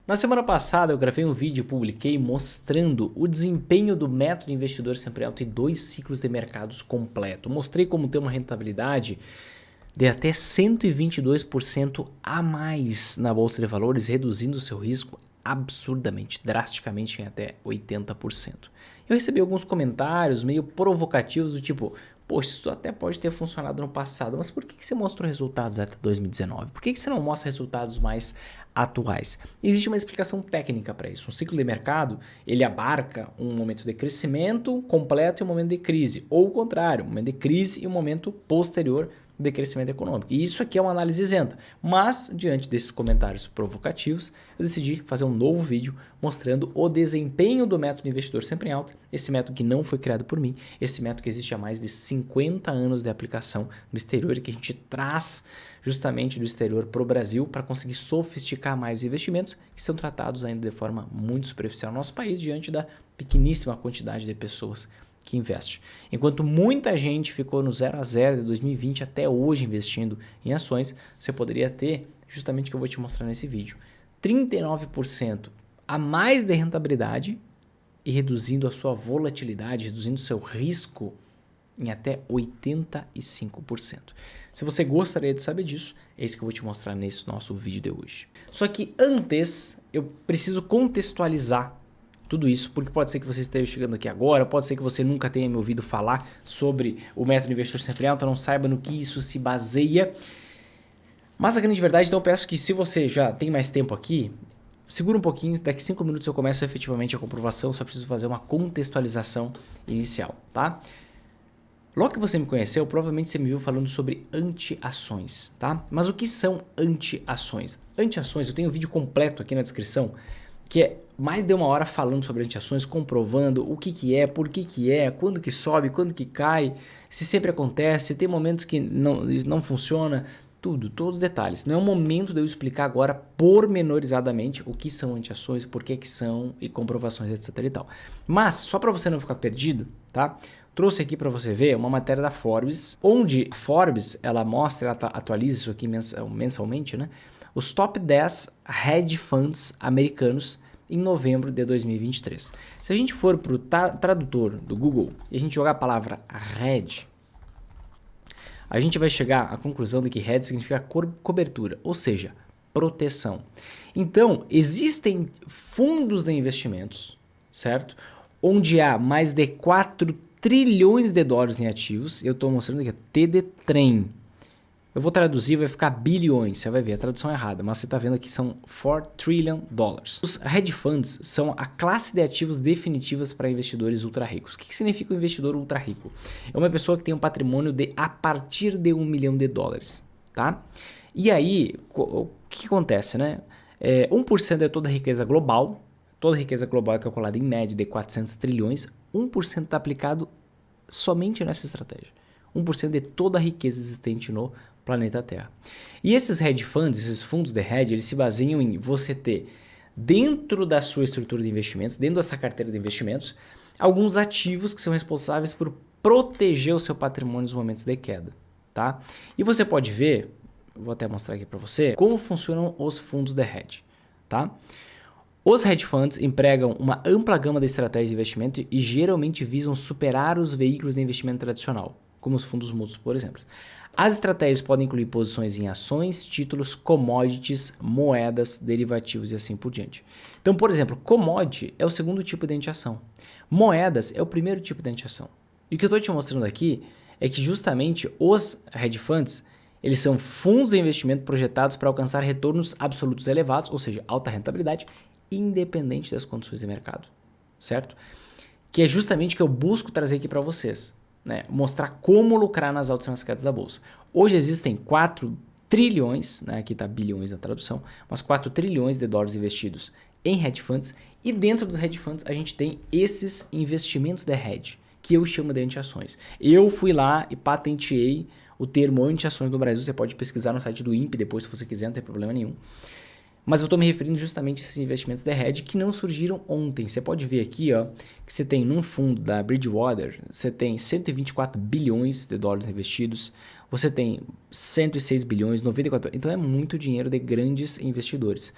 Na semana passada eu gravei um vídeo e publiquei mostrando o desempenho do método investidor sempre alto em 2 ciclos de mercados completo. Mostrei como ter uma rentabilidade de até 122% a mais na bolsa de valores, reduzindo o seu risco absurdamente, drasticamente em até 80%. Eu recebi alguns comentários meio provocativos do tipo: poxa, isso até pode ter funcionado no passado, mas por que você mostrou resultados até 2019? Por que você não mostra resultados mais atuais? Existe uma explicação técnica para isso. Um ciclo de mercado, ele abarca um momento de crescimento completo e um momento de crise, ou o contrário, um momento de crise e um momento posterior de crescimento econômico. E isso aqui é uma análise isenta, mas diante desses comentários provocativos, eu decidi fazer um novo vídeo mostrando o desempenho do método investidor sempre em alta, esse método que não foi criado por mim, esse método que existe há mais de 50 anos de aplicação no exterior e que a gente traz justamente do exterior para o Brasil para conseguir sofisticar mais os investimentos que são tratados ainda de forma muito superficial no nosso país diante da pequeníssima quantidade de pessoas que investe. Enquanto muita gente ficou no 0 a 0 de 2020 até hoje investindo em ações, você poderia ter, justamente o que eu vou te mostrar nesse vídeo, 39% a mais de rentabilidade e reduzindo a sua volatilidade, reduzindo o seu risco em até 85%. Se você gostaria de saber disso, é isso que eu vou te mostrar nesse nosso vídeo de hoje. Só que antes, eu preciso contextualizar tudo isso, porque pode ser que você esteja chegando aqui agora, pode ser que você nunca tenha me ouvido falar sobre o método investidor sempre alto, não saiba no que isso se baseia. Mas a grande verdade, então eu peço que se você já tem mais tempo aqui, segura um pouquinho, daqui 5 minutos eu começo efetivamente a comprovação, só preciso fazer uma contextualização inicial, tá? Logo que você me conheceu, provavelmente você me viu falando sobre anti-ações, tá? Mas o que são anti-ações? Anti-ações, eu tenho um vídeo completo aqui na descrição, que é mais de 1 hora falando sobre anti-ações, comprovando o que é, por que é, quando que sobe, quando que cai, se sempre acontece, se tem momentos que não funciona, todos os detalhes. Não é o momento de eu explicar agora pormenorizadamente o que são anti-ações, por que são e comprovações, etc e tal. Mas, só para você não ficar perdido, tá? Trouxe aqui para você ver uma matéria da Forbes, onde a Forbes ela mostra, ela atualiza isso aqui mensalmente, né? Os top 10 hedge funds americanos em novembro de 2023. Se a gente for para o tradutor do Google e a gente jogar a palavra hedge, a gente vai chegar à conclusão de que hedge significa cobertura, ou seja, proteção. Então, existem fundos de investimentos, certo? Onde há mais de 4 trilhões de dólares em ativos. Eu estou mostrando aqui, T de trem. Eu vou traduzir, vai ficar bilhões, você vai ver, a tradução é errada, mas você está vendo aqui são 4 trillion dollars. Os hedge funds são a classe de ativos definitivas para investidores ultra ricos. O que significa um investidor ultra rico? É uma pessoa que tem um patrimônio de a partir de $1 milhão, tá? E aí, o que acontece, né? 1% é toda a riqueza global é calculada em média de 400 trilhões, 1% está aplicado somente nessa estratégia. 1% de toda a riqueza existente no planeta Terra. E esses hedge funds, esses fundos de hedge, eles se baseiam em você ter dentro da sua estrutura de investimentos, dentro dessa carteira de investimentos, alguns ativos que são responsáveis por proteger o seu patrimônio nos momentos de queda, tá? E você pode ver, vou até mostrar aqui para você, como funcionam os fundos de hedge, tá? Os hedge funds empregam uma ampla gama de estratégias de investimento e geralmente visam superar os veículos de investimento tradicional, como os fundos mútuos, por exemplo. As estratégias podem incluir posições em ações, títulos, commodities, moedas, derivativos e assim por diante. Então, por exemplo, commodity é o segundo tipo de anti-ação. Moedas é o primeiro tipo de anti-ação. E o que eu estou te mostrando aqui é que justamente os hedge funds, eles são fundos de investimento projetados para alcançar retornos absolutos elevados, ou seja, alta rentabilidade, independente das condições de mercado, certo? Que é justamente o que eu busco trazer aqui para vocês. Né, mostrar como lucrar nas altas e nas quedas da bolsa. Hoje existem 4 trilhões, né, aqui está bilhões na tradução, mas 4 trilhões de dólares investidos em hedge funds e dentro dos hedge funds a gente tem esses investimentos de hedge, que eu chamo de anti-ações. Eu fui lá e patenteei o termo anti-ações no Brasil, você pode pesquisar no site do INPE depois se você quiser, não tem problema nenhum. Mas eu estou me referindo justamente a esses investimentos de hedge que não surgiram ontem. Você pode ver aqui, ó, que você tem num fundo da Bridgewater, você tem 124 bilhões de dólares investidos, você tem 106 bilhões, 94 bilhões. Então é muito dinheiro de grandes investidores.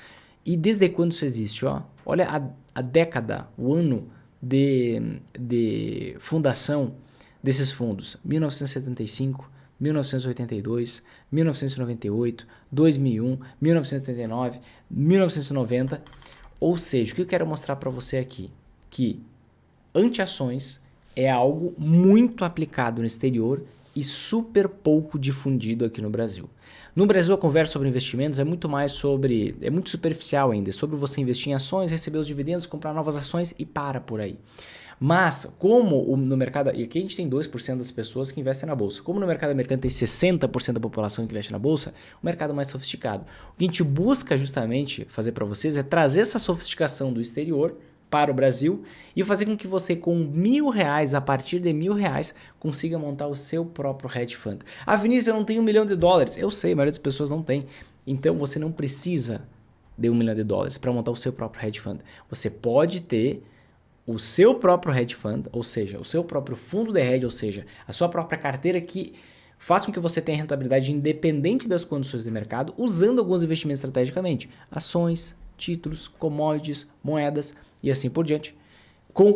E desde quando isso existe? Ó? Olha a década, o ano de fundação desses fundos. 1975, 1982, 1998, 2001, 1979, 1990. Ou seja, o que eu quero mostrar para você aqui? Que anti-ações é algo muito aplicado no exterior e super pouco difundido aqui no Brasil. No Brasil, a conversa sobre investimentos é muito superficial ainda, é sobre você investir em ações, receber os dividendos, comprar novas ações e para por aí. Mas, como no mercado, e aqui a gente tem 2% das pessoas que investem na bolsa, como no mercado americano tem 60% da população que investe na bolsa, o mercado é mais sofisticado. O que a gente busca justamente fazer para vocês é trazer essa sofisticação do exterior para o Brasil e fazer com que você, com R$1.000, a partir de R$1.000, consiga montar o seu próprio hedge fund. Ah, Vinícius, eu não tenho $1 milhão. Eu sei, a maioria das pessoas não tem. Então você não precisa de $1 milhão para montar o seu próprio hedge fund. Você pode ter o seu próprio hedge fund, ou seja, o seu próprio fundo de hedge, ou seja, a sua própria carteira que faz com que você tenha rentabilidade independente das condições de mercado, usando alguns investimentos estrategicamente, ações, títulos, commodities, moedas e assim por diante.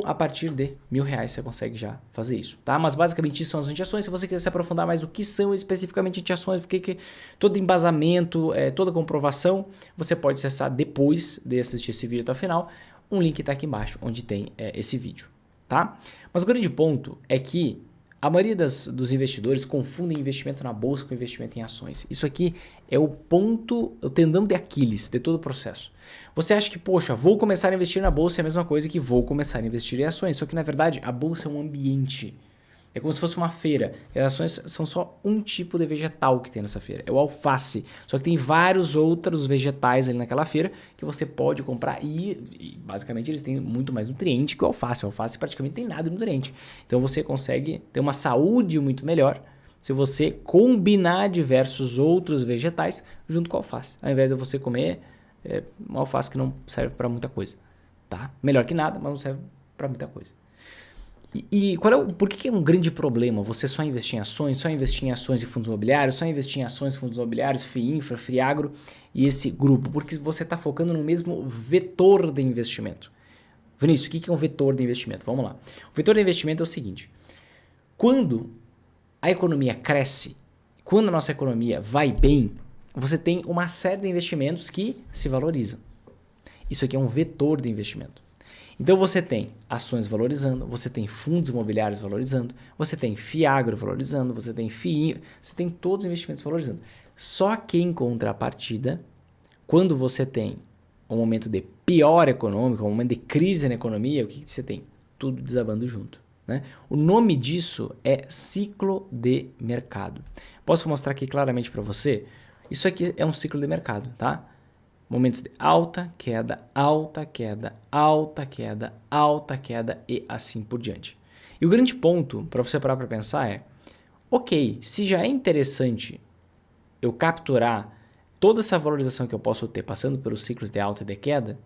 A partir de R$1.000 você consegue já fazer isso, tá? Mas basicamente isso são as anti-ações. Se você quiser se aprofundar mais do que são especificamente anti-ações, porque todo embasamento, toda comprovação, você pode acessar depois de assistir esse vídeo até o final. Um link está aqui embaixo, onde tem esse vídeo, tá? Mas o grande ponto é que a maioria dos investidores confundem investimento na bolsa com investimento em ações. Isso aqui é o tendão de Aquiles de todo o processo. Você acha que, poxa, vou começar a investir na bolsa é a mesma coisa que vou começar a investir em ações. Só que, na verdade, a bolsa é um ambiente. É como se fosse uma feira. E as ações são só um tipo de vegetal que tem nessa feira. É o alface. Só que tem vários outros vegetais ali naquela feira que você pode comprar e basicamente eles têm muito mais nutriente que o alface. O alface praticamente tem nada de nutriente. Então você consegue ter uma saúde muito melhor se você combinar diversos outros vegetais junto com o alface. Ao invés de você comer um alface que não serve para muita coisa. Tá? Melhor que nada, mas não serve para muita coisa. E por que é um grande problema você só investir em ações, só investir em ações e fundos imobiliários, só investir em ações, fundos imobiliários, FIINFRA, FRIAGRO e esse grupo? Porque você está focando no mesmo vetor de investimento. Vinícius, o que é um vetor de investimento? Vamos lá. O vetor de investimento é o seguinte. Quando a economia cresce, quando a nossa economia vai bem, você tem uma série de investimentos que se valorizam. Isso aqui é um vetor de investimento. Então você tem ações valorizando, você tem fundos imobiliários valorizando, você tem FIAGRO valorizando, você tem FII, você tem todos os investimentos valorizando. Só que em contrapartida, quando você tem um momento de pior econômico, um momento de crise na economia, o que você tem? Tudo desabando junto, né? O nome disso é ciclo de mercado. Posso mostrar aqui claramente para você? Isso aqui é um ciclo de mercado, tá? Momentos de alta, queda, alta, queda, alta, queda, alta, queda e assim por diante. E o grande ponto para você parar para pensar é, ok, se já é interessante eu capturar toda essa valorização que eu posso ter passando pelos ciclos de alta e de queda,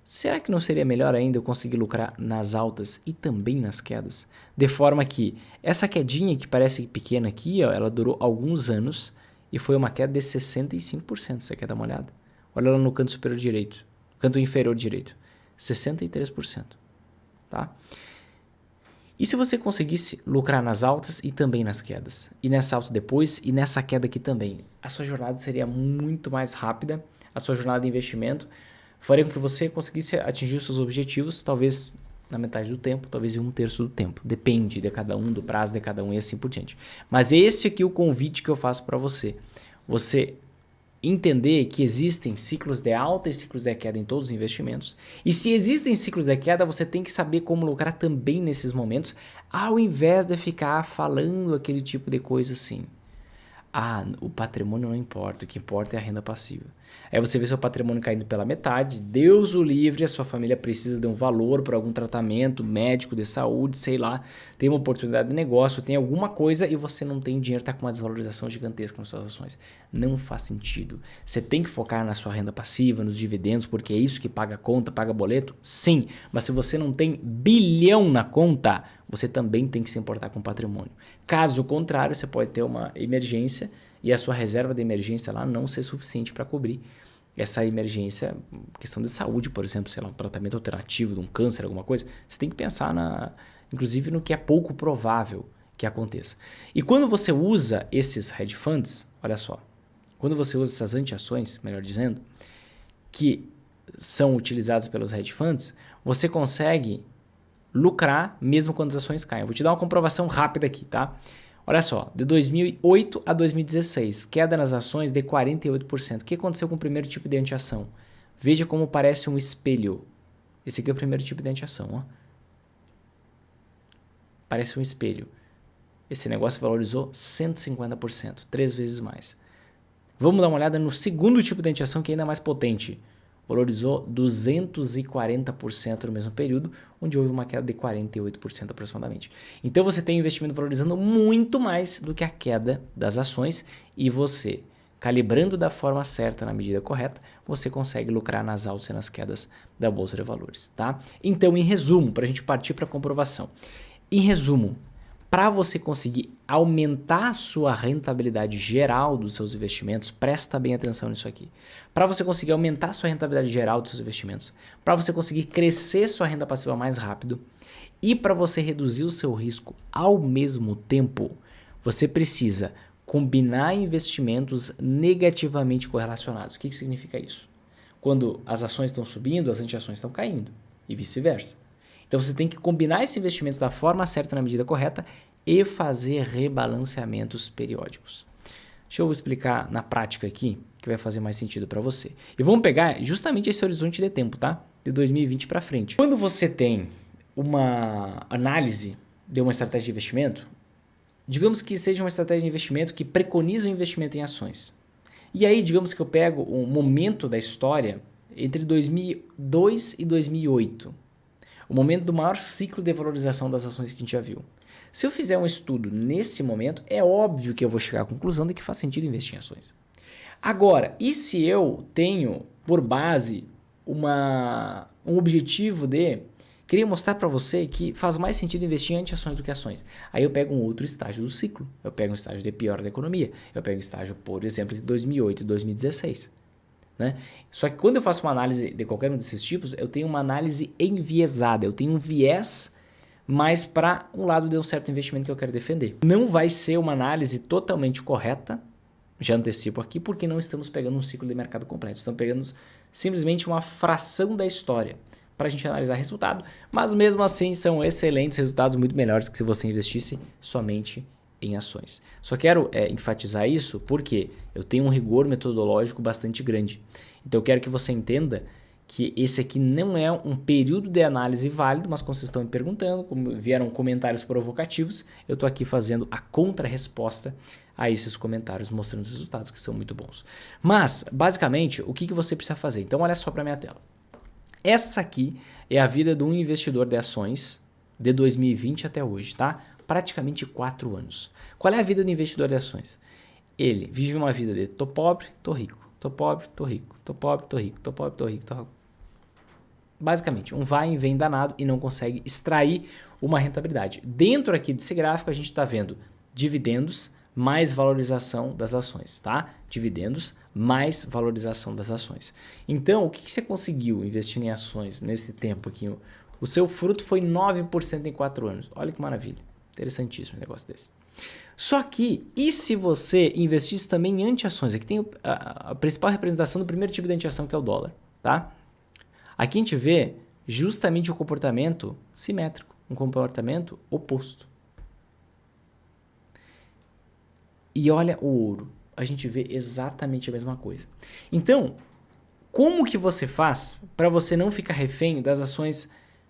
será que não seria melhor ainda eu conseguir lucrar nas altas e também nas quedas? De forma que essa quedinha que parece pequena aqui, ó, ela durou alguns anos e foi uma queda de 65%, você quer dar uma olhada? Olha lá no canto superior direito, canto inferior direito, 63%, tá? E se você conseguisse lucrar nas altas e também nas quedas? E nessa alta depois e nessa queda aqui também? A sua jornada seria muito mais rápida, a sua jornada de investimento faria com que você conseguisse atingir os seus objetivos, talvez na metade do tempo, talvez em 1/3 do tempo. Depende de cada um, do prazo de cada um e assim por diante. Mas esse aqui é o convite que eu faço para você. Você entender que existem ciclos de alta e ciclos de queda em todos os investimentos. E se existem ciclos de queda, você tem que saber como lucrar também nesses momentos, ao invés de ficar falando aquele tipo de coisa assim. Ah, o patrimônio não importa, o que importa é a renda passiva. Aí você vê seu patrimônio caindo pela metade, Deus o livre, a sua família precisa de um valor para algum tratamento médico, de saúde, sei lá, tem uma oportunidade de negócio, tem alguma coisa e você não tem dinheiro, está com uma desvalorização gigantesca nas suas ações. Não faz sentido. Você tem que focar na sua renda passiva, nos dividendos, porque é isso que paga a conta, paga boleto? Sim, mas se você não tem bilhão na conta, você também tem que se importar com patrimônio. Caso contrário, você pode ter uma emergência e a sua reserva de emergência lá não ser suficiente para cobrir essa emergência, questão de saúde, por exemplo, sei lá, um tratamento alternativo de um câncer, alguma coisa, você tem que pensar inclusive no que é pouco provável que aconteça. E quando você usa esses hedge funds, olha só, quando você usa essas anti-ações, melhor dizendo, que são utilizadas pelos hedge funds, você consegue lucrar mesmo quando as ações caem. Eu vou te dar uma comprovação rápida aqui, tá? Olha só, de 2008 a 2016, queda nas ações de 48%. O que aconteceu com o primeiro tipo de anti-ação? Veja como parece um espelho. Esse aqui é o primeiro tipo de anti-ação, ó. Parece um espelho. Esse negócio valorizou 150%, 3 vezes mais. Vamos dar uma olhada no segundo tipo de anti-ação, que é ainda mais potente. Valorizou 240% no mesmo período, onde houve uma queda de 48% aproximadamente. Então você tem o investimento valorizando muito mais do que a queda das ações e você, calibrando da forma certa, na medida correta, você consegue lucrar nas altas e nas quedas da Bolsa de Valores. Tá? Então, em resumo, para a gente partir para a comprovação. Em resumo, para você conseguir aumentar a sua rentabilidade geral dos seus investimentos, presta bem atenção nisso aqui. Para você conseguir aumentar a sua rentabilidade geral dos seus investimentos, para você conseguir crescer sua renda passiva mais rápido e para você reduzir o seu risco ao mesmo tempo, você precisa combinar investimentos negativamente correlacionados. O que significa isso? Quando as ações estão subindo, as anti-ações estão caindo e vice-versa. Então você tem que combinar esses investimentos da forma certa, na medida correta e fazer rebalanceamentos periódicos. Deixa eu explicar na prática aqui, que vai fazer mais sentido para você. E vamos pegar justamente esse horizonte de tempo, tá? De 2020 para frente. Quando você tem uma análise de uma estratégia de investimento, digamos que seja uma estratégia de investimento que preconiza o investimento em ações. E aí, digamos que eu pego um momento da história entre 2002 e 2008. O momento do maior ciclo de valorização das ações que a gente já viu. Se eu fizer um estudo nesse momento, é óbvio que eu vou chegar à conclusão de que faz sentido investir em ações. Agora, e se eu tenho por base um objetivo de queria mostrar para você que faz mais sentido investir em anti-ações do que ações. Aí eu pego um outro estágio do ciclo. Eu pego um estágio de pior da economia. Eu pego um estágio, por exemplo, de 2008 e 2016. Né? Só que quando eu faço uma análise de qualquer um desses tipos, eu tenho uma análise enviesada, eu tenho um viés mais para um lado de um certo investimento que eu quero defender. Não vai ser uma análise totalmente correta, já antecipo aqui, porque não estamos pegando um ciclo de mercado completo, estamos pegando simplesmente uma fração da história para a gente analisar resultado, mas mesmo assim são excelentes resultados, muito melhores que se você investisse somente em ações. Só quero enfatizar isso porque eu tenho um rigor metodológico bastante grande. Então eu quero que você entenda que esse aqui não é um período de análise válido, mas como vocês estão me perguntando, como vieram comentários provocativos, eu estou aqui fazendo a contra-resposta a esses comentários, mostrando os resultados que são muito bons. Mas, basicamente, o que você precisa fazer? Então olha só para a minha tela. Essa aqui é a vida de um investidor de ações de 2020 até hoje, tá? Praticamente 4 anos. Qual é a vida do investidor de ações? Ele vive uma vida de tô pobre, tô rico, tô pobre, tô rico, tô pobre, tô rico, tô pobre, tô rico, tô rico. Basicamente, um vai e vem danado e não consegue extrair uma rentabilidade. Dentro aqui desse gráfico a gente está vendo dividendos mais valorização das ações, tá? Dividendos mais valorização das ações. Então, o que você conseguiu investindo em ações nesse tempo aqui? O seu fruto foi 9% em 4 anos. Olha que maravilha. Interessantíssimo um negócio desse. Só que, e se você investisse também em anti-ações? Aqui tem a principal representação do primeiro tipo de anti-ação, que é o dólar, tá? Aqui a gente vê justamente o comportamento simétrico, um comportamento oposto. E olha o ouro, a gente vê exatamente a mesma coisa. Então, como que você faz para você não ficar refém das ações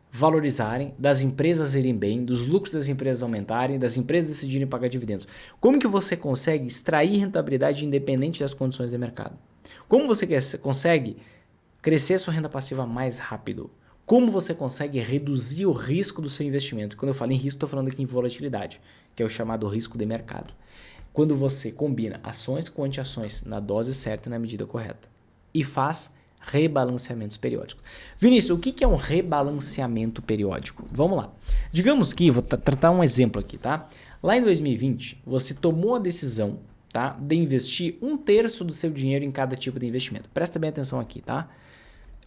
valorizarem, das empresas irem bem, dos lucros das empresas aumentarem, das empresas decidirem pagar dividendos? Como que você consegue extrair rentabilidade independente das condições de mercado? Como você consegue crescer sua renda passiva mais rápido? Como você consegue reduzir o risco do seu investimento? Quando eu falo em risco, estou falando aqui em volatilidade, que é o chamado risco de mercado. Quando você combina ações com anti-ações na dose certa e na medida correta e faz rebalanceamentos periódicos. Vinícius, o que é um rebalanceamento periódico? Vamos lá. Digamos que, vou tratar um exemplo aqui, tá? Lá em 2020, você tomou a decisão tá, de investir 1/3 do seu dinheiro em cada tipo de investimento. Presta bem atenção aqui, tá?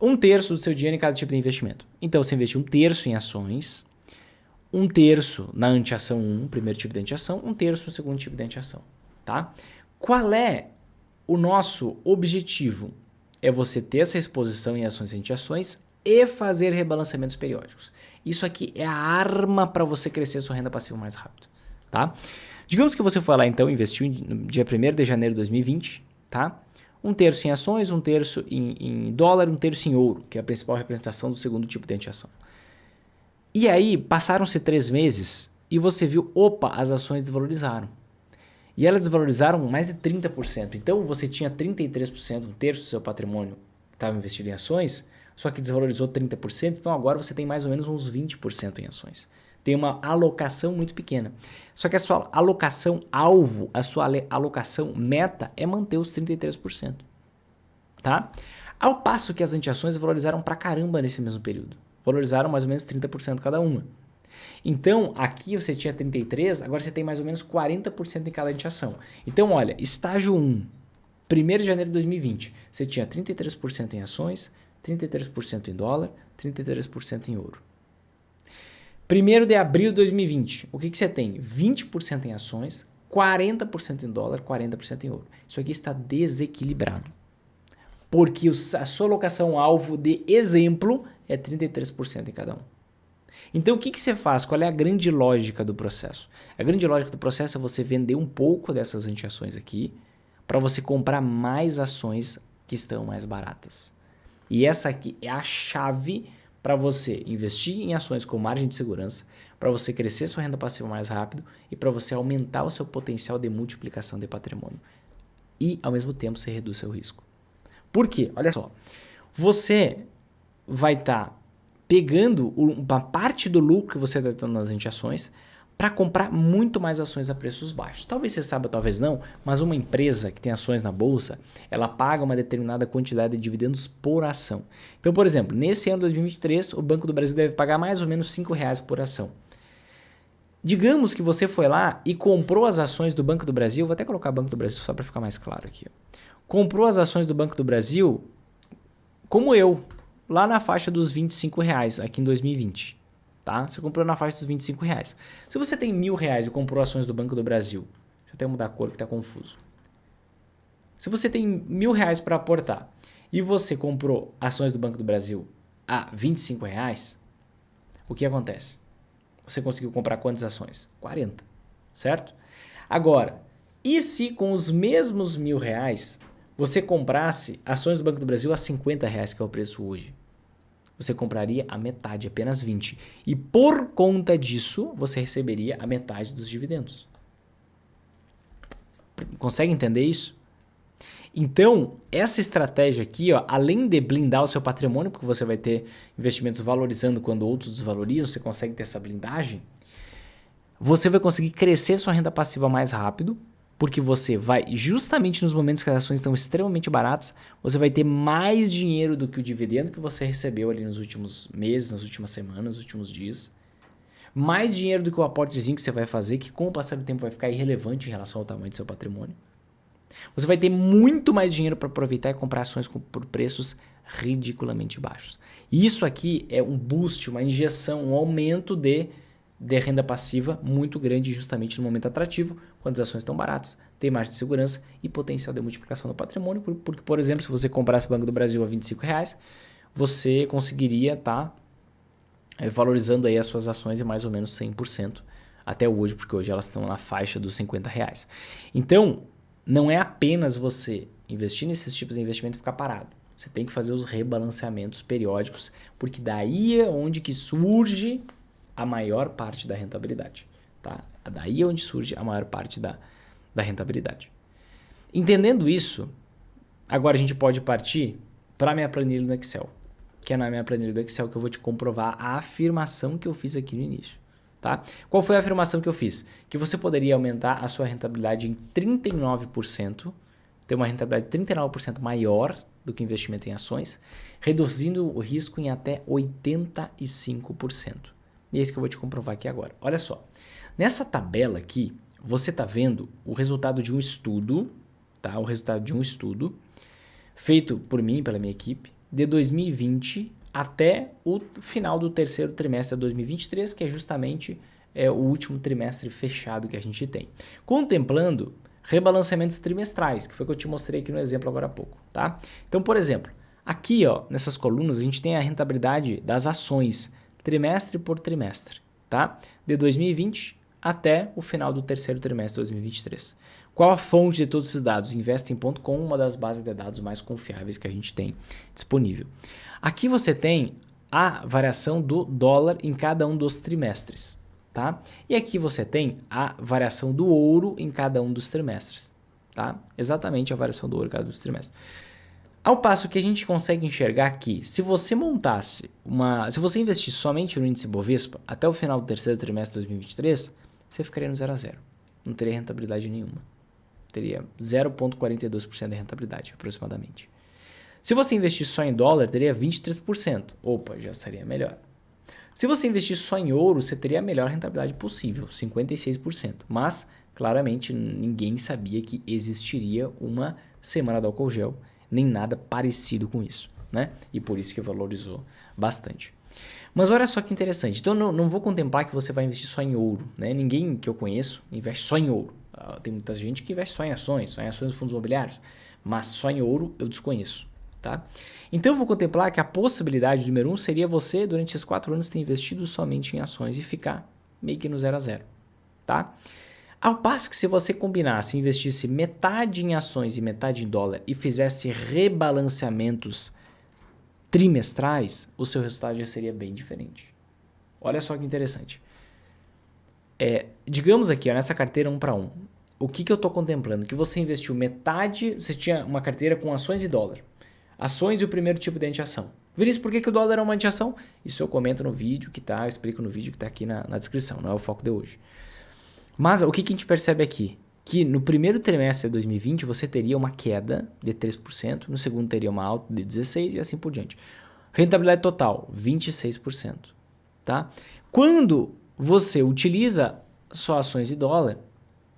1/3 do seu dinheiro em cada tipo de investimento. Então, você investe 1/3 em ações, 1/3 na anteação 1, primeiro tipo de anteação, 1/3 no segundo tipo de anteação, tá? Qual é o nosso objetivo? É você ter essa exposição em ações e anteações e fazer rebalanceamentos periódicos. Isso aqui é a arma para você crescer sua renda passiva mais rápido, tá? Digamos que você foi lá então, investiu no dia 1º de janeiro de 2020, tá? 1/3 em ações, 1/3 em dólar, 1/3 em ouro, que é a principal representação do segundo tipo de anteação. E aí, passaram-se 3 meses e você viu, opa, as ações desvalorizaram. E elas desvalorizaram mais de 30%. Então, você tinha 33%, 1/3 do seu patrimônio que estava investido em ações, só que desvalorizou 30%, então agora você tem mais ou menos uns 20% em ações. Tem uma alocação muito pequena. Só que a sua alocação alvo, a sua alocação meta é manter os 33%. Tá? Ao passo que as anteações valorizaram pra caramba nesse mesmo período. Valorizaram mais ou menos 30% cada uma. Então, aqui você tinha 33%, agora você tem mais ou menos 40% em cada anteação. Então, olha, estágio 1, 1º de janeiro de 2020, você tinha 33% em ações, 33% em dólar, 33% em ouro. 1º de abril de 2020, o que você tem? 20% em ações, 40% em dólar, 40% em ouro. Isso aqui está desequilibrado. Porque a sua alocação alvo de exemplo é 33% em cada um. Então o que você faz? Qual é a grande lógica do processo? A grande lógica do processo é você vender um pouco dessas anteações aqui para você comprar mais ações que estão mais baratas. E essa aqui é a chave para você investir em ações com margem de segurança, para você crescer sua renda passiva mais rápido e para você aumentar o seu potencial de multiplicação de patrimônio. E, ao mesmo tempo, você reduz seu risco. Por quê? Olha só. Você vai estar pegando uma parte do lucro que você está tendo nas anteações para comprar muito mais ações a preços baixos. Talvez você saiba, talvez não, mas uma empresa que tem ações na bolsa, ela paga uma determinada quantidade de dividendos por ação. Então, por exemplo, nesse ano de 2023, o Banco do Brasil deve pagar mais ou menos R$5 por ação. Digamos que você foi lá e comprou as ações do Banco do Brasil, vou até colocar Banco do Brasil só para ficar mais claro aqui. Comprou as ações do Banco do Brasil, como eu, lá na faixa dos R$25 aqui em 2020. Tá? Você comprou na faixa dos R$25. Se você tem R$1.000 e comprou ações do Banco do Brasil, deixa eu até mudar a cor que está confuso. Se você tem R$1.000 para aportar e você comprou ações do Banco do Brasil a R$25, o que acontece? Você conseguiu comprar quantas ações? 40, certo? Agora, e se com os mesmos R$1.000 você comprasse ações do Banco do Brasil a R$50, que é o preço hoje? Você compraria a metade, apenas 20. E por conta disso, você receberia a metade dos dividendos. Consegue entender isso? Então, essa estratégia aqui, ó, além de blindar o seu patrimônio, porque você vai ter investimentos valorizando quando outros desvalorizam, você consegue ter essa blindagem, você vai conseguir crescer sua renda passiva mais rápido, porque você vai, justamente nos momentos que as ações estão extremamente baratas, você vai ter mais dinheiro do que o dividendo que você recebeu ali nos últimos meses, nas últimas semanas, nos últimos dias. Mais dinheiro do que o aportezinho que você vai fazer, que com o passar do tempo vai ficar irrelevante em relação ao tamanho do seu patrimônio. Você vai ter muito mais dinheiro para aproveitar e comprar ações por preços ridiculamente baixos. E isso aqui é um boost, uma injeção, um aumento de renda passiva muito grande justamente no momento atrativo, quando as ações estão baratas, tem margem de segurança e potencial de multiplicação do patrimônio, porque, por exemplo, se você comprasse o Banco do Brasil a R$25, você conseguiria estar valorizando aí as suas ações em mais ou menos 100% até hoje, porque hoje elas estão na faixa dos R$50. Então, não é apenas você investir nesses tipos de investimento e ficar parado. Você tem que fazer os rebalanceamentos periódicos, porque daí é onde que surge a maior parte da rentabilidade. Tá? Daí é onde surge a maior parte da rentabilidade. Entendendo isso, agora a gente pode partir para a minha planilha no Excel, que é na minha planilha do Excel que eu vou te comprovar a afirmação que eu fiz aqui no início. Tá? Qual foi a afirmação que eu fiz? Que você poderia aumentar a sua rentabilidade em 39%, ter uma rentabilidade 39% maior do que o investimento em ações, reduzindo o risco em até 85%. E é isso que eu vou te comprovar aqui agora. Olha só, nessa tabela aqui, você está vendo o resultado de um estudo, tá? O resultado de um estudo feito por mim, pela minha equipe, de 2020 até o final do terceiro trimestre de 2023, que é justamente o último trimestre fechado que a gente tem. Contemplando rebalanceamentos trimestrais, que foi o que eu te mostrei aqui no exemplo agora há pouco, tá? Então, por exemplo, aqui, ó, nessas colunas, a gente tem a rentabilidade das ações trimestre por trimestre, tá? De 2020 até o final do terceiro trimestre de 2023. Qual a fonte de todos esses dados? Investing.com, uma das bases de dados mais confiáveis que a gente tem disponível. Aqui você tem a variação do dólar em cada um dos trimestres, tá? E aqui você tem a variação do ouro em cada um dos trimestres, tá? Exatamente a variação do ouro em cada um dos trimestres. Ao passo que a gente consegue enxergar aqui, se você investisse somente no índice Bovespa até o final do terceiro trimestre de 2023, você ficaria no 0 a 0. Não teria rentabilidade nenhuma. Teria 0,42% de rentabilidade, aproximadamente. Se você investir só em dólar, teria 23%. Opa, já seria melhor. Se você investir só em ouro, você teria a melhor rentabilidade possível, 56%. Mas, claramente, ninguém sabia que existiria uma semana do álcool gel, nem nada parecido com isso, né? E por isso que valorizou bastante. Mas olha só que interessante. Então, não vou contemplar que você vai investir só em ouro, né? Ninguém que eu conheço investe só em ouro. Tem muita gente que investe só em ações de fundos imobiliários, mas só em ouro eu desconheço, tá? Então eu vou contemplar que a possibilidade número 1 seria você, durante esses 4 anos, ter investido somente em ações e ficar meio que no 0 a 0, tá? Ao passo que se você combinasse, investisse metade em ações e metade em dólar e fizesse rebalanceamentos trimestrais, o seu resultado já seria bem diferente. Olha só que interessante. Digamos aqui, ó, nessa carteira 1 para 1, o que eu estou contemplando? Que você investiu metade, você tinha uma carteira com ações e dólar. Ações e o primeiro tipo de antiação. Vinícius, por que o dólar é uma antiação? Isso eu comento no vídeo que tá, eu explico no vídeo que está aqui na descrição, não é o foco de hoje. Mas o que a gente percebe aqui? Que no primeiro trimestre de 2020 você teria uma queda de 3%, no segundo teria uma alta de 16% e assim por diante. Rentabilidade total, 26%. Tá? Quando você utiliza só ações e dólar,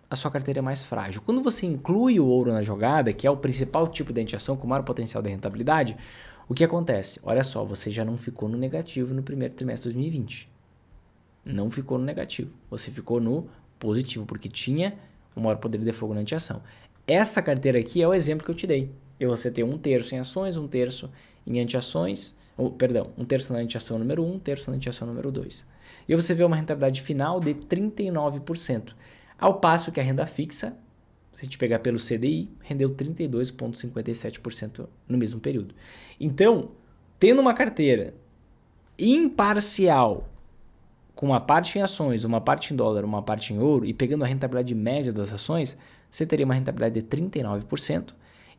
a sua carteira é mais frágil. Quando você inclui o ouro na jogada, que é o principal tipo de antiação com maior potencial de rentabilidade, o que acontece? Olha só, você já não ficou no negativo no primeiro trimestre de 2020. Não ficou no negativo, você ficou no positivo, porque tinha o maior poder de fogo na antiação. Essa carteira aqui é o exemplo que eu te dei. Você tem 1/3 em ações, 1/3 em antiações, perdão, 1/3 na antiação número 1, 1/3 na antiação número 2. E você vê uma rentabilidade final de 39%. Ao passo que a renda fixa, se a gente pegar pelo CDI, rendeu 32,57% no mesmo período. Então, tendo uma carteira imparcial, com uma parte em ações, uma parte em dólar, uma parte em ouro, e pegando a rentabilidade média das ações, você teria uma rentabilidade de 39%,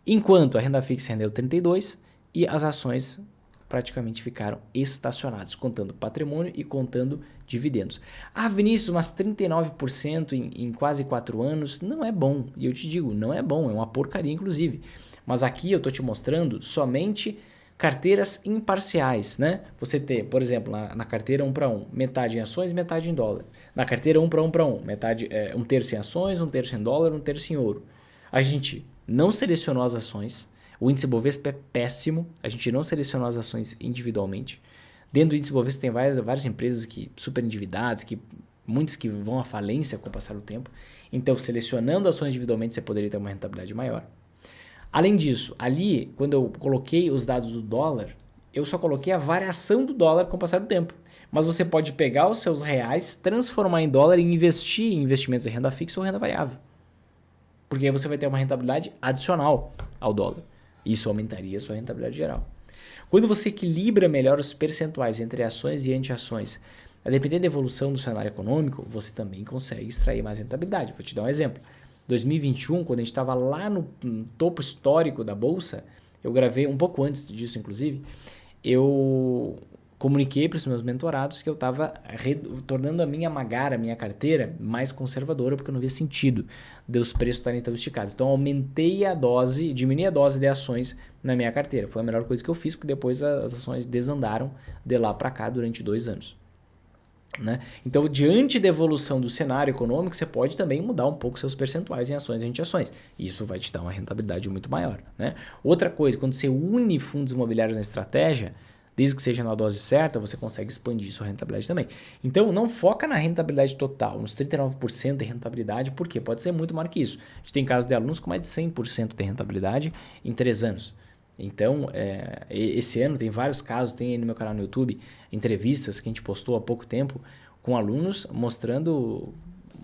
enquanto a renda fixa rendeu 32% e as ações praticamente ficaram estacionadas, contando patrimônio e contando dividendos. Ah, Vinícius, mas 39% em quase 4 anos não é bom. E eu te digo, não é bom, é uma porcaria inclusive. Mas aqui eu estou te mostrando somente carteiras imparciais, né? Você ter, por exemplo, na carteira 1 para 1, metade em ações, metade em dólar. Na carteira 1 para 1 para 1, metade, 1/3 em ações, 1/3 em dólar, 1/3 em ouro. A gente não selecionou as ações. O índice Bovespa é péssimo, a gente não selecionou as ações individualmente. Dentro do índice Bovespa tem várias empresas super endividadas, muitas que vão à falência com o passar do tempo. Então, selecionando ações individualmente, você poderia ter uma rentabilidade maior. Além disso, ali, quando eu coloquei os dados do dólar, eu só coloquei a variação do dólar com o passar do tempo. Mas você pode pegar os seus reais, transformar em dólar e investir em investimentos de renda fixa ou renda variável. Porque aí você vai ter uma rentabilidade adicional ao dólar. Isso aumentaria a sua rentabilidade geral. Quando você equilibra melhor os percentuais entre ações e anti-ações, a depender da evolução do cenário econômico, você também consegue extrair mais rentabilidade. Vou te dar um exemplo. 2021, quando a gente estava lá no topo histórico da Bolsa, eu gravei, um pouco antes disso inclusive, eu comuniquei para os meus mentorados que eu estava tornando a minha Magara, a minha carteira, mais conservadora, porque eu não via sentido de os preços estarem tão esticados. Então, aumentei a dose, diminui a dose de ações na minha carteira. Foi a melhor coisa que eu fiz, porque depois as ações desandaram de lá para cá durante 2 anos. Né? Então, diante da evolução do cenário econômico, você pode também mudar um pouco seus percentuais em ações e anti-ações. Isso vai te dar uma rentabilidade muito maior. Né? Outra coisa, quando você une fundos imobiliários na estratégia, desde que seja na dose certa, você consegue expandir sua rentabilidade também. Então, não foca na rentabilidade total, nos 39% de rentabilidade, porque pode ser muito maior que isso. A gente tem casos de alunos com mais de 100% de rentabilidade em 3 anos. Então, esse ano tem vários casos, tem aí no meu canal no YouTube, entrevistas que a gente postou há pouco tempo com alunos mostrando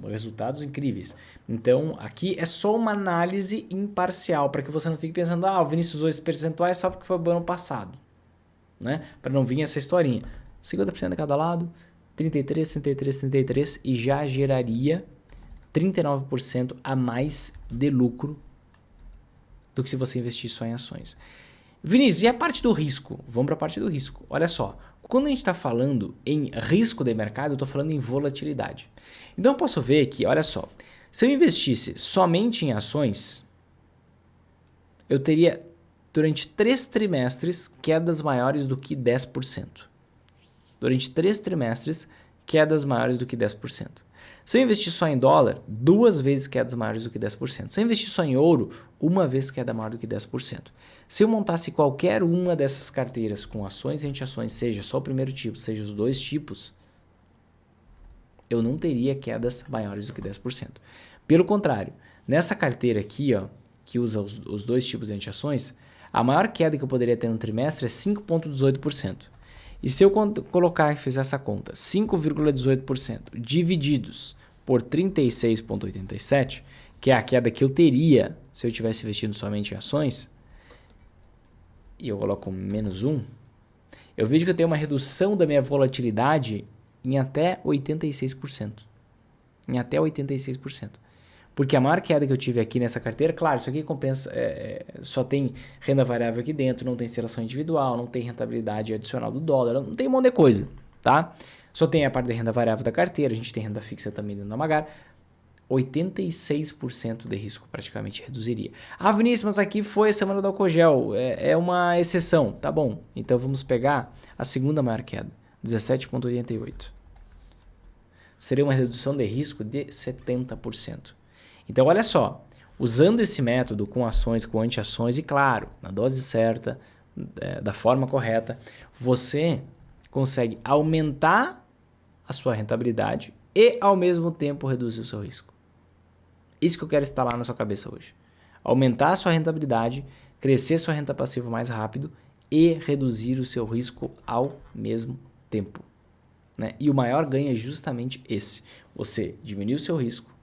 resultados incríveis. Então, aqui é só uma análise imparcial, para que você não fique pensando, o Vinícius usou esses percentuais só porque foi o ano passado. Né? Para não vir essa historinha. 50% de cada lado, 33, 33, 33 e já geraria 39% a mais de lucro do que se você investir só em ações. Vinícius, e a parte do risco? Vamos para a parte do risco. Olha só, quando a gente está falando em risco de mercado, eu estou falando em volatilidade. Então eu posso ver que, olha só, se eu investisse somente em ações, eu teria durante 3 trimestres quedas maiores do que 10%. Durante 3 trimestres, quedas maiores do que 10%. Se eu investir só em dólar, 2 vezes quedas maiores do que 10%. Se eu investir só em ouro, 1 vez queda maior do que 10%. Se eu montasse qualquer uma dessas carteiras com ações e anti-ações, seja só o primeiro tipo, seja os 2 tipos, eu não teria quedas maiores do que 10%. Pelo contrário, nessa carteira aqui, que usa os 2 tipos de anti-ações, a maior queda que eu poderia ter no trimestre é 5,18%. E se eu colocar e fizer essa conta, 5,18% divididos por 36,87%, que é a queda que eu teria se eu tivesse investido somente em ações, e eu coloco menos 1, eu vejo que eu tenho uma redução da minha volatilidade em até 86%. Em até 86%. Porque a maior queda que eu tive aqui nessa carteira, claro, isso aqui compensa, só tem renda variável aqui dentro, não tem seleção individual, não tem rentabilidade adicional do dólar, não tem um monte de coisa, tá? Só tem a parte da renda variável da carteira, a gente tem renda fixa também dentro da Magar, 86% de risco praticamente reduziria. Vinícius, mas aqui foi a semana do álcool gel, é uma exceção, tá bom? Então vamos pegar a segunda maior queda, 17,88%. Seria uma redução de risco de 70%. Então, olha só, usando esse método com ações, com anti-ações e, claro, na dose certa, da forma correta, você consegue aumentar a sua rentabilidade e, ao mesmo tempo, reduzir o seu risco. Isso que eu quero instalar na sua cabeça hoje. Aumentar a sua rentabilidade, crescer sua renda passiva mais rápido e reduzir o seu risco ao mesmo tempo. Né? E o maior ganho é justamente esse. Você diminuir o seu risco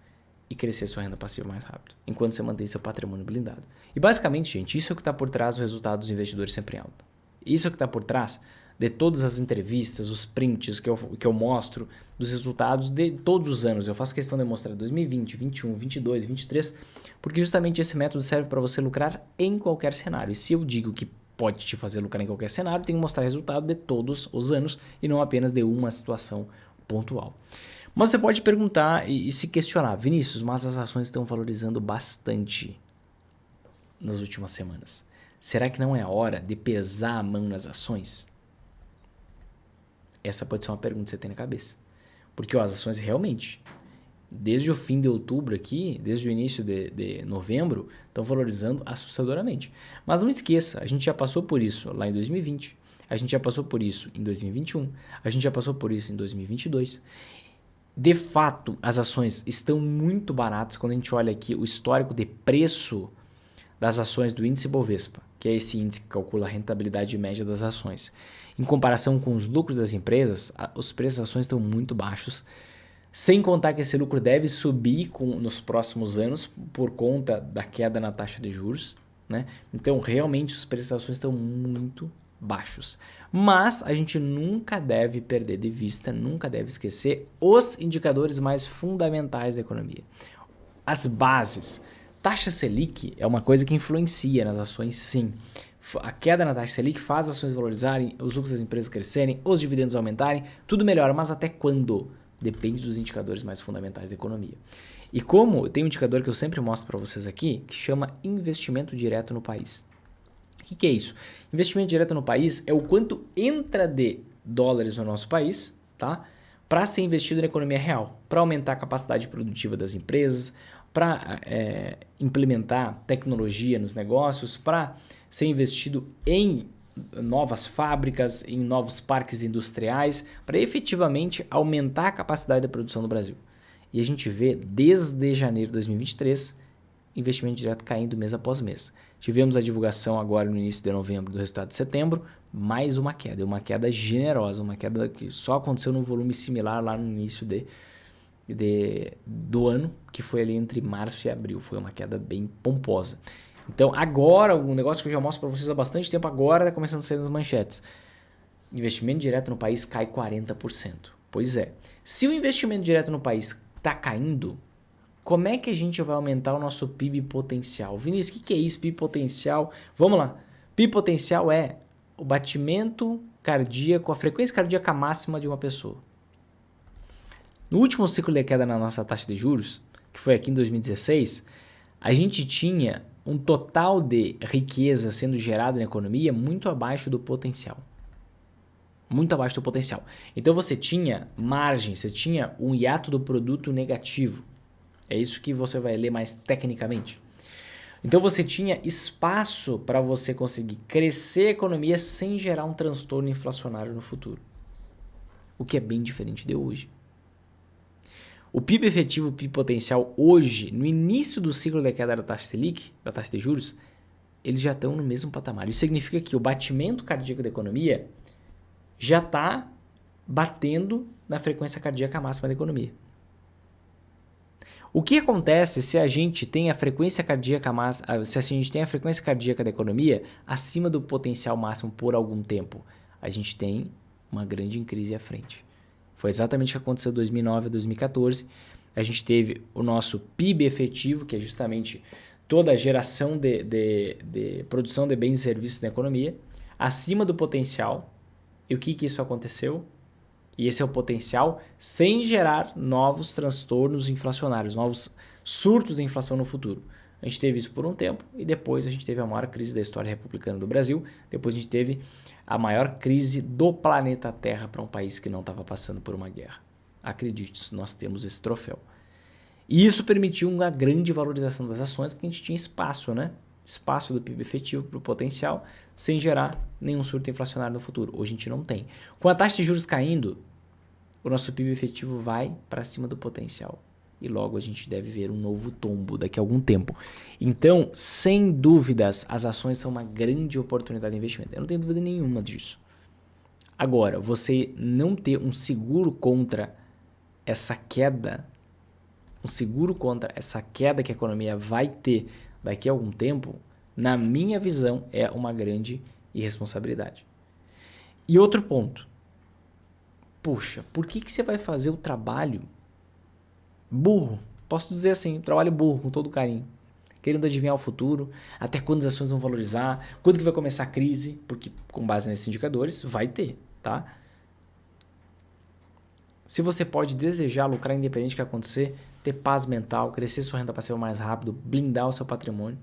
e crescer sua renda passiva mais rápido, enquanto você mantém seu patrimônio blindado. E basicamente, gente, isso é o que está por trás do resultado dos investidores sempre em alta. Isso é o que está por trás de todas as entrevistas, os prints que eu mostro dos resultados de todos os anos. Eu faço questão de mostrar 2020, 21, 22, 23, porque justamente esse método serve para você lucrar em qualquer cenário. E se eu digo que pode te fazer lucrar em qualquer cenário, tem que mostrar resultado de todos os anos e não apenas de uma situação pontual. Mas você pode perguntar e se questionar, Vinícius, mas as ações estão valorizando bastante nas últimas semanas. Será que não é hora de pesar a mão nas ações? Essa pode ser uma pergunta que você tem na cabeça. Porque as ações realmente, desde o fim de outubro aqui, desde o início de novembro, estão valorizando assustadoramente. Mas não esqueça, a gente já passou por isso lá em 2020, a gente já passou por isso em 2021, a gente já passou por isso em 2022. De fato, as ações estão muito baratas quando a gente olha aqui o histórico de preço das ações do índice Bovespa, que é esse índice que calcula a rentabilidade média das ações. Em comparação com os lucros das empresas, os preços das ações estão muito baixos, sem contar que esse lucro deve subir nos próximos anos por conta da queda na taxa de juros. Né? Então, realmente, os preços das ações estão muito baixos. Mas a gente nunca deve perder de vista, nunca deve esquecer os indicadores mais fundamentais da economia. As bases. Taxa Selic é uma coisa que influencia nas ações, sim. A queda na taxa Selic faz as ações valorizarem, os lucros das empresas crescerem, os dividendos aumentarem, tudo melhora, mas até quando? Depende dos indicadores mais fundamentais da economia. E como tem um indicador que eu sempre mostro para vocês aqui, que chama investimento direto no país. O que é isso? Investimento direto no país é o quanto entra de dólares no nosso país, tá? para ser investido na economia real, para aumentar a capacidade produtiva das empresas, para implementar tecnologia nos negócios, para ser investido em novas fábricas, em novos parques industriais, para efetivamente aumentar a capacidade da produção no Brasil. E a gente vê desde janeiro de 2023 investimento direto caindo mês após mês. Tivemos a divulgação agora no início de novembro do resultado de setembro, mais uma queda generosa, uma queda que só aconteceu num volume similar lá no início do ano, que foi ali entre março e abril. Foi uma queda bem pomposa. Então agora, um negócio que eu já mostro para vocês há bastante tempo, agora está começando a sair nas manchetes. Investimento direto no país cai 40%. Pois é, se o investimento direto no país está caindo, como é que a gente vai aumentar o nosso PIB potencial? Vinícius, o que é isso, PIB potencial? Vamos lá. PIB potencial é o batimento cardíaco, a frequência cardíaca máxima de uma pessoa. No último ciclo de queda na nossa taxa de juros, que foi aqui em 2016, a gente tinha um total de riqueza sendo gerada na economia muito abaixo do potencial. Muito abaixo do potencial. Então você tinha margem, você tinha um hiato do produto negativo. É isso que você vai ler mais tecnicamente. Então você tinha espaço para você conseguir crescer a economia sem gerar um transtorno inflacionário no futuro. O que é bem diferente de hoje. O PIB efetivo, o PIB potencial hoje, no início do ciclo da queda da taxa Selic, da taxa de juros, eles já estão no mesmo patamar. Isso significa que o batimento cardíaco da economia já está batendo na frequência cardíaca máxima da economia. O que acontece se a gente tem a frequência cardíaca da economia acima do potencial máximo por algum tempo? A gente tem uma grande crise à frente. Foi exatamente o que aconteceu em 2009 a 2014. A gente teve o nosso PIB efetivo, que é justamente toda a geração de produção de bens e serviços na economia, acima do potencial. E o que isso aconteceu? E esse é o potencial sem gerar novos transtornos inflacionários, novos surtos de inflação no futuro. A gente teve isso por um tempo e depois a gente teve a maior crise da história republicana do Brasil. Depois a gente teve a maior crise do planeta Terra para um país que não estava passando por uma guerra. Acredite, nós temos esse troféu. E isso permitiu uma grande valorização das ações porque a gente tinha espaço, né? Espaço do PIB efetivo para o potencial sem gerar nenhum surto inflacionário no futuro. Hoje a gente não tem. Com a taxa de juros caindo, o nosso PIB efetivo vai para cima do potencial. E logo a gente deve ver um novo tombo daqui a algum tempo. Então, sem dúvidas, as ações são uma grande oportunidade de investimento. Eu não tenho dúvida nenhuma disso. Agora, você não ter um seguro contra essa queda, que a economia vai ter daqui a algum tempo, na minha visão, é uma grande irresponsabilidade. E outro ponto. Puxa, por que você vai fazer o trabalho burro? Posso dizer assim, trabalho burro, com todo carinho. Querendo adivinhar o futuro, até quando as ações vão valorizar, quando que vai começar a crise, porque com base nesses indicadores, vai ter, tá? Se você pode desejar lucrar independente do que acontecer, ter paz mental, crescer sua renda passiva mais rápido, blindar o seu patrimônio,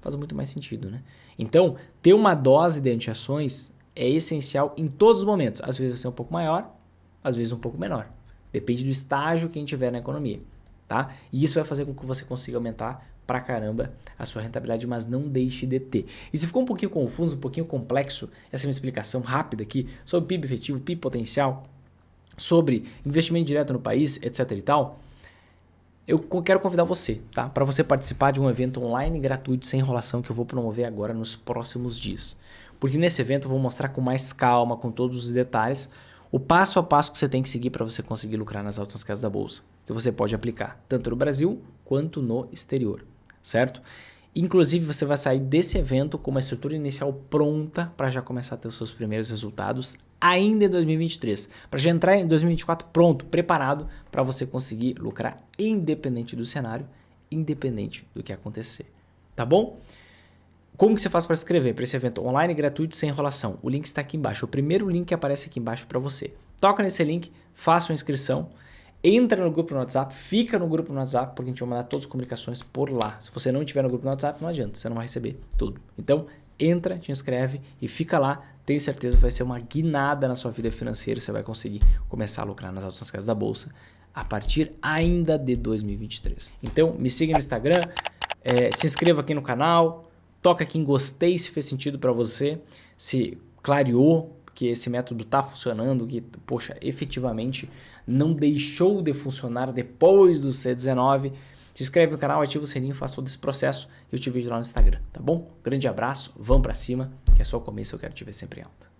faz muito mais sentido, né? Então, ter uma dose de anti-ações é essencial em todos os momentos. Às vezes vai ser um pouco maior, às vezes um pouco menor. Depende do estágio que a gente tiver na economia, tá? E isso vai fazer com que você consiga aumentar pra caramba a sua rentabilidade, mas não deixe de ter. E se ficou um pouquinho confuso, um pouquinho complexo, essa é uma explicação rápida aqui sobre PIB efetivo, PIB potencial, sobre investimento direto no país, etc e tal, eu quero convidar você, tá? Para você participar de um evento online gratuito, sem enrolação, que eu vou promover agora nos próximos dias. Porque nesse evento eu vou mostrar com mais calma, com todos os detalhes, o passo a passo que você tem que seguir para você conseguir lucrar nas altas casas da bolsa, que você pode aplicar tanto no Brasil quanto no exterior, certo? Inclusive você vai sair desse evento com uma estrutura inicial pronta para já começar a ter os seus primeiros resultados ainda em 2023, para já entrar em 2024 pronto, preparado para você conseguir lucrar independente do cenário, independente do que acontecer, tá bom? Como que você faz para se inscrever para esse evento online gratuito sem enrolação? O link está aqui embaixo, o primeiro link que aparece aqui embaixo para você. Toca nesse link, faça uma inscrição, entra no grupo no WhatsApp, fica no grupo no WhatsApp, porque a gente vai mandar todas as comunicações por lá. Se você não estiver no grupo no WhatsApp, não adianta, você não vai receber tudo. Então, entra, te inscreve e fica lá tenho certeza que vai ser uma guinada na sua vida financeira. Você vai conseguir começar a lucrar nas altas casas da bolsa a partir ainda de 2023. Então, me siga no Instagram, se inscreva aqui no canal, toca aqui em gostei se fez sentido para você, se clareou que esse método está funcionando, que, poxa, efetivamente não deixou de funcionar depois do C19. Se inscreve no canal, ativa o sininho, faz todo esse processo e eu te vejo lá no Instagram, tá bom? Grande abraço, vamos para cima, que é só o começo, eu quero te ver sempre em alta.